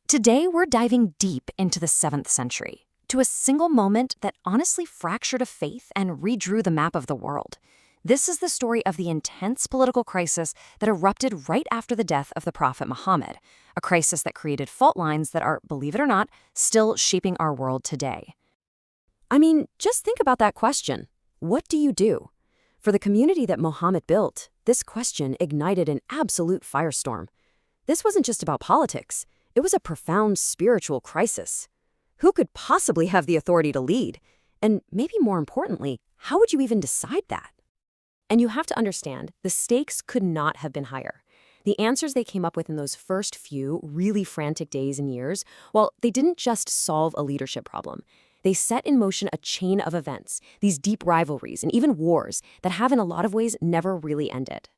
Today, we're diving deep into the 7th century, to a single moment that honestly fractured a faith and redrew the map of the world. This is the story of the intense political crisis that erupted right after the death of the Prophet Muhammad, a crisis that created fault lines that are, believe it or not, still shaping our world today. I mean, just think about that question. What do you do? For the community that Muhammad built, this question ignited an absolute firestorm. This wasn't just about politics. It was a profound spiritual crisis. Who could possibly have the authority to lead? And maybe more importantly, how would you even decide that? And you have to understand, the stakes could not have been higher. The answers they came up with in those first few really frantic days and years, well, they didn't just solve a leadership problem. They set in motion a chain of events, these deep rivalries and even wars that have in a lot of ways never really ended.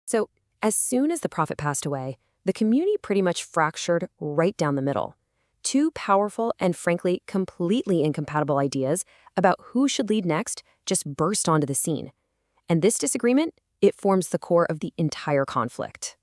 So, as soon as the prophet passed away, the community pretty much fractured right down the middle. Two powerful and frankly completely incompatible ideas about who should lead next just burst onto the scene. And this disagreement, it forms the core of the entire conflict.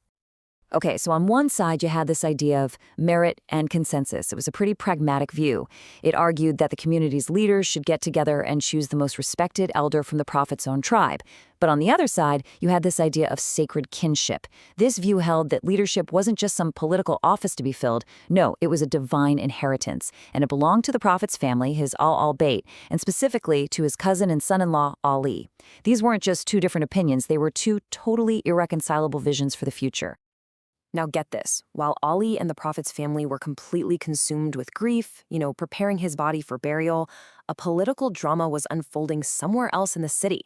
Okay, so on one side, you had this idea of merit and consensus. It was a pretty pragmatic view. It argued that the community's leaders should get together and choose the most respected elder from the prophet's own tribe. But on the other side, you had this idea of sacred kinship. This view held that leadership wasn't just some political office to be filled. No, it was a divine inheritance, and it belonged to the prophet's family, his al-Bayt, and specifically to his cousin and son-in-law, Ali. These weren't just two different opinions. They were two totally irreconcilable visions for the future. Now get this, while Ali and the prophet's family were completely consumed with grief, preparing his body for burial, a political drama was unfolding somewhere else in the city.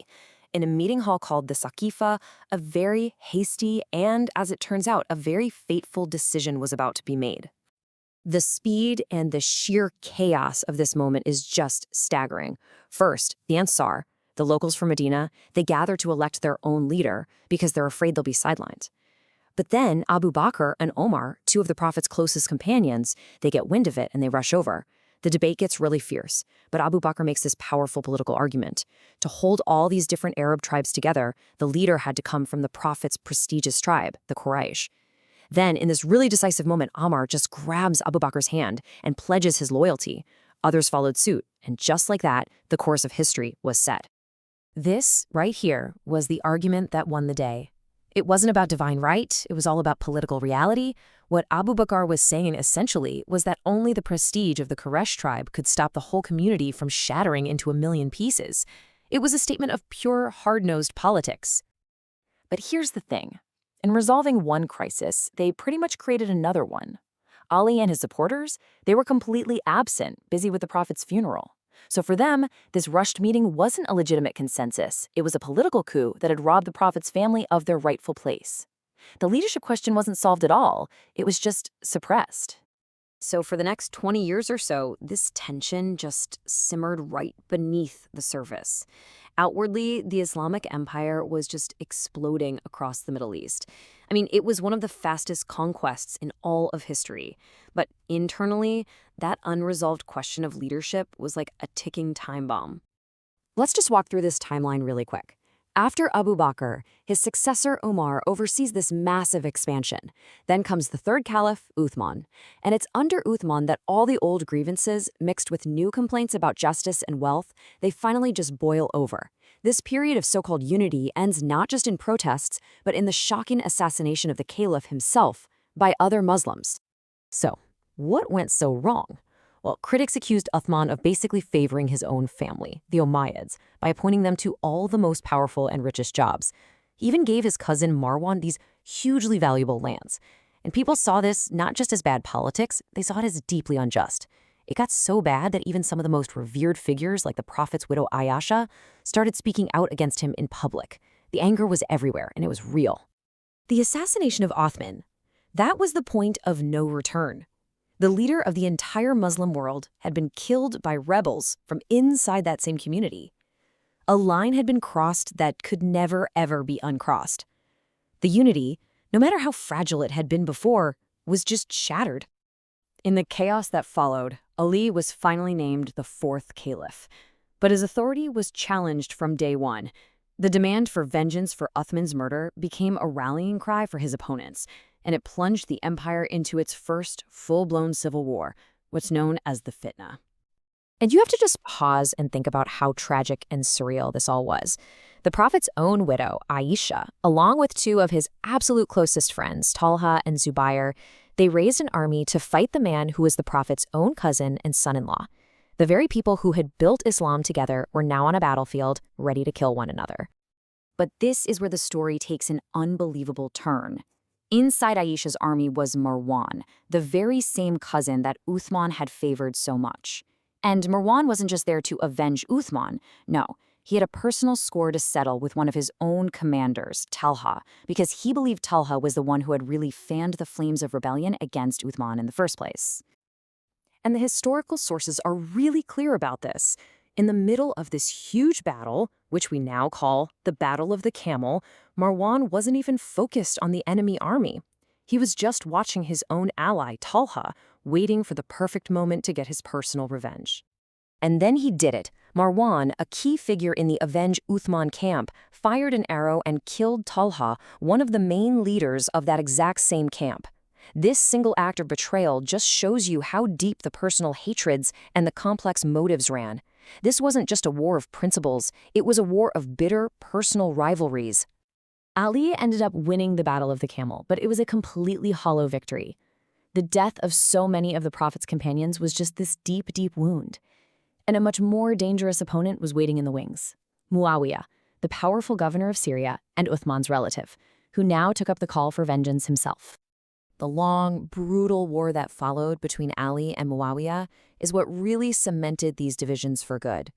In a meeting hall called the Saqifa, a very hasty and, as it turns out, a very fateful decision was about to be made. The speed and the sheer chaos of this moment is just staggering. First, the Ansar, the locals from Medina, they gather to elect their own leader because they're afraid they'll be sidelined. But then Abu Bakr and Omar, two of the prophet's closest companions, they get wind of it and they rush over. The debate gets really fierce, but Abu Bakr makes this powerful political argument. To hold all these different Arab tribes together, the leader had to come from the prophet's prestigious tribe, the Quraysh. Then, in this really decisive moment, Omar just grabs Abu Bakr's hand and pledges his loyalty. Others followed suit, and just like that, the course of history was set. This, right here, was the argument that won the day. It wasn't about divine right, it was all about political reality. What Abu Bakr was saying essentially was that only the prestige of the Quraysh tribe could stop the whole community from shattering into a million pieces. It was a statement of pure, hard-nosed politics. But here's the thing. In resolving one crisis, they pretty much created another one. Ali and his supporters, they were completely absent, busy with the prophet's funeral. So for them, this rushed meeting wasn't a legitimate consensus. It was a political coup that had robbed the prophet's family of their rightful place. The leadership question wasn't solved at all. It was just suppressed. So for the next 20 years or so, this tension just simmered right beneath the surface. Outwardly, the Islamic Empire was just exploding across the Middle East. I mean, it was one of the fastest conquests in all of history. But internally, that unresolved question of leadership was like a ticking time bomb. Let's just walk through this timeline really quick. After Abu Bakr, his successor Umar oversees this massive expansion. Then comes the third caliph, Uthman. And it's under Uthman that all the old grievances, mixed with new complaints about justice and wealth, they finally just boil over. This period of so-called unity ends not just in protests, but in the shocking assassination of the caliph himself by other Muslims. So, what went so wrong? Well, critics accused Uthman of basically favoring his own family, the Umayyads, by appointing them to all the most powerful and richest jobs. He even gave his cousin Marwan these hugely valuable lands. And people saw this not just as bad politics, they saw it as deeply unjust. It got so bad that even some of the most revered figures, like the prophet's widow Ayasha, started speaking out against him in public. The anger was everywhere, and it was real. The assassination of Uthman, that was the point of no return. The leader of the entire Muslim world had been killed by rebels from inside that same community. A line had been crossed that could never, ever be uncrossed. The unity, no matter how fragile it had been before, was just shattered. In the chaos that followed, Ali was finally named the fourth caliph. But his authority was challenged from day one. The demand for vengeance for Uthman's murder became a rallying cry for his opponents. and it plunged the empire into its first full-blown civil war, what's known as the Fitna. And you have to just pause and think about how tragic and surreal this all was. The Prophet's own widow, Aisha, along with two of his absolute closest friends, Talha and Zubair, they raised an army to fight the man who was the Prophet's own cousin and son-in-law. The very people who had built Islam together were now on a battlefield, ready to kill one another. But this is where the story takes an unbelievable turn. Inside Aisha's army was Marwan, the very same cousin that Uthman had favored so much. And Marwan wasn't just there to avenge Uthman. No, he had a personal score to settle with one of his own commanders, Talha, because he believed Talha was the one who had really fanned the flames of rebellion against Uthman in the first place. And the historical sources are really clear about this. In the middle of this huge battle, which we now call the Battle of the Camel, Marwan wasn't even focused on the enemy army. He was just watching his own ally, Talha, waiting for the perfect moment to get his personal revenge. And then he did it. Marwan, a key figure in the Avenge Uthman camp, fired an arrow and killed Talha, one of the main leaders of that exact same camp. This single act of betrayal just shows you how deep the personal hatreds and the complex motives ran. This wasn't just a war of principles, it was a war of bitter, personal rivalries. Ali ended up winning the Battle of the Camel, but it was a completely hollow victory. The death of so many of the Prophet's companions was just this deep, deep wound. And a much more dangerous opponent was waiting in the wings. Muawiyah, the powerful governor of Syria and Uthman's relative, who now took up the call for vengeance himself. The long, brutal war that followed between Ali and Muawiyah is what really cemented these divisions for good.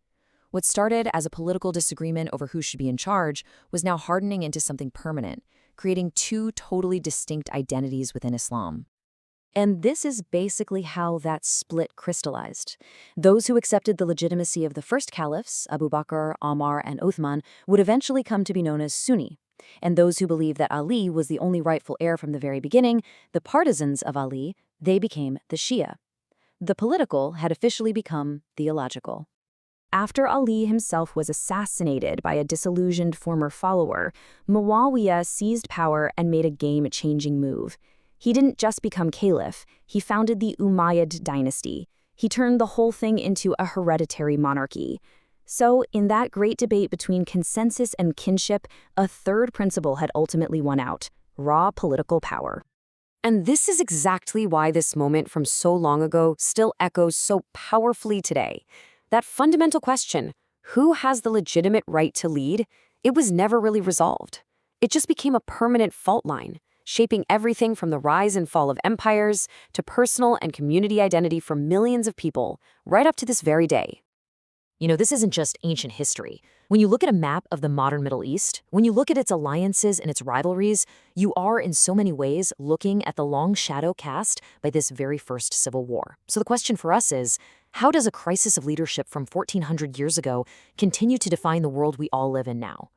What started as a political disagreement over who should be in charge was now hardening into something permanent, creating two totally distinct identities within Islam. And this is basically how that split crystallized. Those who accepted the legitimacy of the first caliphs, Abu Bakr, Omar, and Uthman, would eventually come to be known as Sunni. And those who believed that Ali was the only rightful heir from the very beginning, the partisans of Ali, they became the Shia. The political had officially become theological. After Ali himself was assassinated by a disillusioned former follower, Muawiyah seized power and made a game-changing move. He didn't just become caliph, he founded the Umayyad dynasty. He turned the whole thing into a hereditary monarchy. So, in that great debate between consensus and kinship, a third principle had ultimately won out: raw political power. And this is exactly why this moment from so long ago still echoes so powerfully today. That fundamental question, who has the legitimate right to lead, it was never really resolved. It just became a permanent fault line, shaping everything from the rise and fall of empires to personal and community identity for millions of people, right up to this very day. You know, this isn't just ancient history. When you look at a map of the modern Middle East, when you look at its alliances and its rivalries, you are in so many ways looking at the long shadow cast by this very first civil war. So the question for us is, how does a crisis of leadership from 1400 years ago continue to define the world we all live in now?